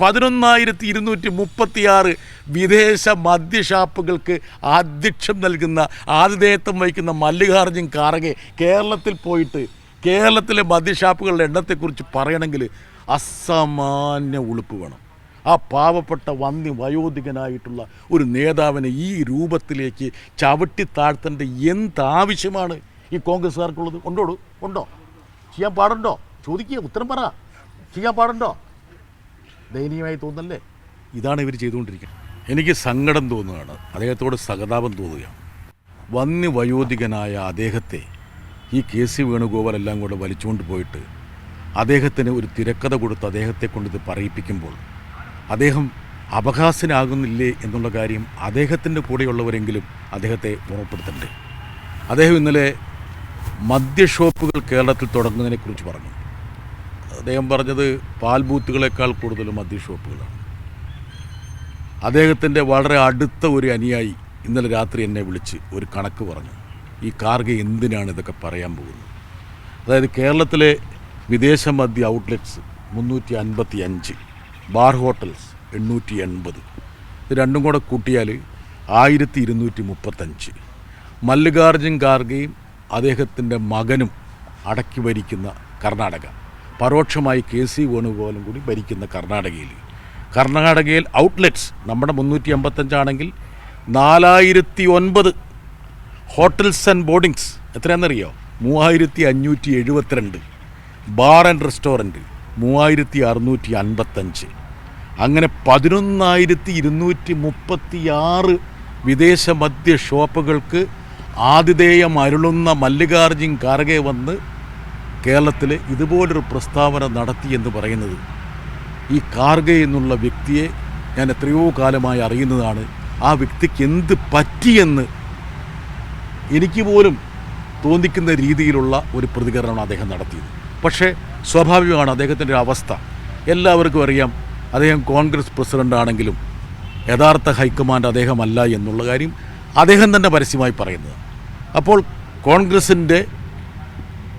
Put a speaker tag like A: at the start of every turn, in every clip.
A: 11,236 വിദേശ മദ്യഷാപ്പുകൾക്ക് ആതിഥ്യം നൽകുന്ന ആതിഥേയത്വം വഹിക്കുന്ന മല്ലികാർജ്ജുൻ ഖാർഗെ കേരളത്തിൽ പോയിട്ട് കേരളത്തിലെ മദ്യഷാപ്പുകളുടെ എണ്ണത്തെക്കുറിച്ച് പറയണമെങ്കിൽ അസാമാന്യ ഉളുപ്പ് വേണം. ആ പാവപ്പെട്ട വയോധികനായിട്ടുള്ള ഒരു നേതാവിനെ ഈ രൂപത്തിലേക്ക് ചവിട്ടി താഴ്ത്തേണ്ട എന്താവശ്യമാണ് ഈ കോൺഗ്രസ്സുകാർക്കുള്ളത്? ഉണ്ടോ? ചെയ്യാൻ പാടുണ്ടോ? ചോദിക്കുക, ഉത്തരം പറ. ചെയ്യാൻ പാടുണ്ടോ? ദയനീയമായി തോന്നല്ലേ? ഇതാണ് ഇവർ ചെയ്തുകൊണ്ടിരിക്കുന്നത്. എനിക്ക് സങ്കടം തോന്നുകയാണ്, അദ്ദേഹത്തോട് സഹതാപം തോന്നുകയാണ്. വയോധികനായ അദ്ദേഹത്തെ ഈ KC വേണുഗോപാൽ എല്ലാം കൂടെ വലിച്ചുകൊണ്ട് പോയിട്ട് അദ്ദേഹത്തിന് ഒരു തിരക്കഥ കൊടുത്ത് അദ്ദേഹത്തെ കൊണ്ടിത് പറയിപ്പിക്കുമ്പോൾ അദ്ദേഹം അപഹാസ്യനാകുന്നില്ലേ എന്നുള്ള കാര്യം അദ്ദേഹത്തിൻ്റെ കൂടെയുള്ളവരെങ്കിലും അദ്ദേഹത്തെ ഓർമ്മപ്പെടുത്തണ്ടേ. അദ്ദേഹം ഇന്നലെ മദ്യഷോപ്പുകൾ കേരളത്തിൽ തുടങ്ങുന്നതിനെക്കുറിച്ച് പറഞ്ഞു. അദ്ദേഹം പറഞ്ഞത് പാൽ ബൂത്തുകളെക്കാൾ കൂടുതൽ മദ്യഷോപ്പുകളാണ്. അദ്ദേഹത്തിൻ്റെ വളരെ അടുത്ത ഒരു അനുയായി ഇന്നലെ രാത്രി എന്നെ വിളിച്ച് ഒരു കണക്ക് പറഞ്ഞു. ഈ ഖാർഗെ എന്തിനാണ് ഇതൊക്കെ പറയാൻ പോകുന്നത്? അതായത് കേരളത്തിലെ വിദേശ മദ്യ ഔട്ട്ലെറ്റ്സ് 355, ബാർ ഹോട്ടൽസ് 880, ഇത് രണ്ടും കൂടെ കൂട്ടിയാൽ 1235. മല്ലികാർജ്ജുൻ ഖാർഗെയും അദ്ദേഹത്തിൻ്റെ മകനും അടക്കി ഭരിക്കുന്ന കർണാടക, പരോക്ഷമായി KC വേണുഗോപാലും കൂടി ഭരിക്കുന്ന കർണാടകയിൽ ഔട്ട്ലെറ്റ്സ് നമ്മുടെ 355 ആണെങ്കിൽ 4009 ഹോട്ടൽസ് ആൻഡ് ബോർഡിങ്സ് എത്രയാണെന്നറിയോ? 3572. Bar and restaurant 3655. അങ്ങനെ 11,236 വിദേശ മദ്യ ഷോപ്പുകൾക്ക് ആതിഥേയം അരുളുന്ന മല്ലികാർജ്ജുൻ ഖാർഗെ വന്ന് കേരളത്തിൽ ഇതുപോലൊരു പ്രസ്താവന നടത്തിയെന്ന് പറയുന്നത്, ഈ ഖാർഗെ എന്നുള്ള വ്യക്തിയെ ഞാൻ എത്രയോ കാലമായി അറിയുന്നതാണ്. ആ വ്യക്തിക്ക് എന്ത് പറ്റിയെന്ന് എനിക്ക് പോലും തോന്നിക്കുന്ന രീതിയിലുള്ള ഒരു പ്രതികരണമാണ് അദ്ദേഹം നടത്തിയത്. പക്ഷേ സ്വാഭാവികമാണ് അദ്ദേഹത്തിൻ്റെ ഒരു അവസ്ഥ. എല്ലാവർക്കും അറിയാം, അദ്ദേഹം കോൺഗ്രസ് പ്രസിഡൻ്റ് ആണെങ്കിലും യഥാർത്ഥ ഹൈക്കമാൻഡ് അദ്ദേഹമല്ല എന്നുള്ള കാര്യം അദ്ദേഹം തന്നെ പരസ്യമായി പറയുന്നത്. അപ്പോൾ കോൺഗ്രസിൻ്റെ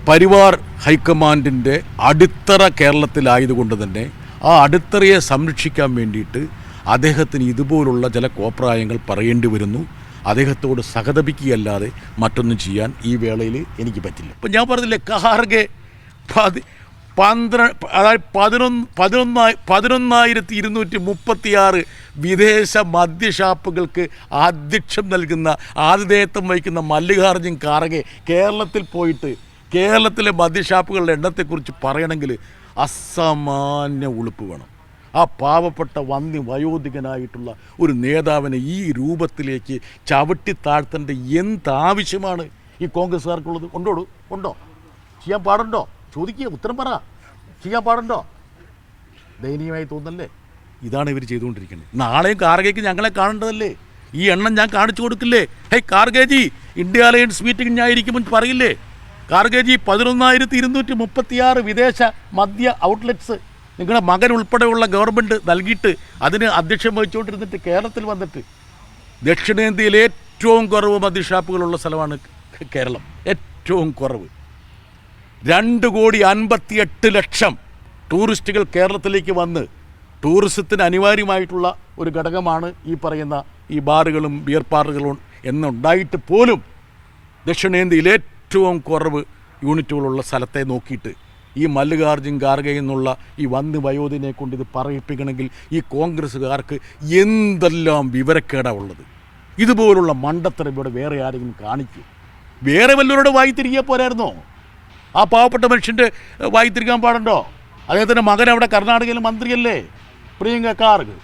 A: പരിവാർ ഹൈക്കമാൻഡിൻ്റെ അടിത്തറ കേരളത്തിലായതുകൊണ്ട് തന്നെ ആ അടിത്തറയെ സംരക്ഷിക്കാൻ വേണ്ടിയിട്ട് അദ്ദേഹത്തിന് ഇതുപോലുള്ള ചില കോപ്രായങ്ങൾ പറയേണ്ടി വരുന്നു. അദ്ദേഹത്തോട് സഹതപിക്കുകയല്ലാതെ മറ്റൊന്നും ചെയ്യാൻ ഈ വേളയിൽ എനിക്ക് പറ്റില്ല. ഇപ്പം ഞാൻ പറഞ്ഞില്ലേ, ഖാർഗെ 11,236 വിദേശ മദ്യഷാപ്പുകൾക്ക് ആതിഥ്യം നൽകുന്ന ആതിഥേയത്വം വഹിക്കുന്ന മല്ലികാർജ്ജുൻ ഖാർഗെ കേരളത്തിൽ പോയിട്ട് കേരളത്തിലെ മദ്യഷാപ്പുകളുടെ എണ്ണത്തെക്കുറിച്ച് പറയണമെങ്കിൽ അസാമാന്യ ഉളുപ്പ് വേണം. ആ പാവപ്പെട്ട വയോധികനായിട്ടുള്ള ഒരു നേതാവിനെ ഈ രൂപത്തിലേക്ക് ചവിട്ടി താഴ്ത്തേണ്ട എന്താവശ്യമാണ് ഈ കോൺഗ്രസ്സുകാർക്കുള്ളത്? ഉണ്ടോ? ചെയ്യാൻ പാടുണ്ടോ? ചോദിക്കുക, ഉത്തരം പറ. ചെയ്യാൻ പാടുണ്ടോ? ദയനീയമായി തോന്നല്ലേ? ഇതാണ് ഇവർ ചെയ്തുകൊണ്ടിരിക്കുന്നത്. നാളെയും ഖാർഗെക്ക് ഞങ്ങളെ കാണേണ്ടതല്ലേ? ഈ എണ്ണം ഞാൻ കാണിച്ചു കൊടുക്കില്ലേ? ഹേയ് ഖാർഗെജി, ഇന്ത്യ അലയൻസ് മീറ്റിംഗ് ഞാൻ ഇരിക്കുമ്പോൾ പറയില്ലേ? ഖാർഗെജി, 11,236 വിദേശ മദ്യ ഔട്ട്ലെറ്റ്സ് നിങ്ങളുടെ മകൻ ഉൾപ്പെടെയുള്ള ഗവൺമെൻറ് നൽകിയിട്ട് അതിന് അധ്യക്ഷം വഹിച്ചുകൊണ്ടിരുന്നിട്ട് കേരളത്തിൽ വന്നിട്ട് ദക്ഷിണേന്ത്യയിൽ ഏറ്റവും കുറവ് മദ്യഷാപ്പുകളുള്ള സ്ഥലമാണ് കേരളം. ഏറ്റവും കുറവ്. 2,58,00,000 ടൂറിസ്റ്റുകൾ കേരളത്തിലേക്ക് വന്ന് ടൂറിസത്തിന് അനിവാര്യമായിട്ടുള്ള ഒരു ഘടകമാണ് ഈ പറയുന്ന ഈ ബാറുകളും ബിയർ പാർലറുകളും എന്നുണ്ടായിട്ട് പോലും ദക്ഷിണേന്ത്യയിൽ ഏറ്റവും കുറവ് യൂണിറ്റുകളുള്ള സ്ഥലത്തെ നോക്കിയിട്ട് ഈ മല്ലികാർജ്ജുൻ ഖാർഗെ എന്നുള്ള ഈ വയോധിനെ കൊണ്ട് ഇത് പറയിപ്പിക്കണമെങ്കിൽ ഈ കോൺഗ്രസ്സുകാർക്ക് എന്തെല്ലാം വിവരക്കേടാണ് ഉള്ളത്. ഇതുപോലുള്ള മണ്ടത്തരം ഇവിടെ വേറെ ആരെങ്കിലും കാണിക്കൂ? വേറെ വല്ലവരുടെ വായി തിരികെ പോരായിരുന്നോ? ആ പാവപ്പെട്ട മനുഷ്യൻ്റെ വായി തിരികാൻ പാടുണ്ടോ? അദ്ദേഹത്തിൻ്റെ മകൻ അവിടെ കർണാടകയിൽ മന്ത്രിയല്ലേ, പ്രിയങ്ക ഖാർഗെ.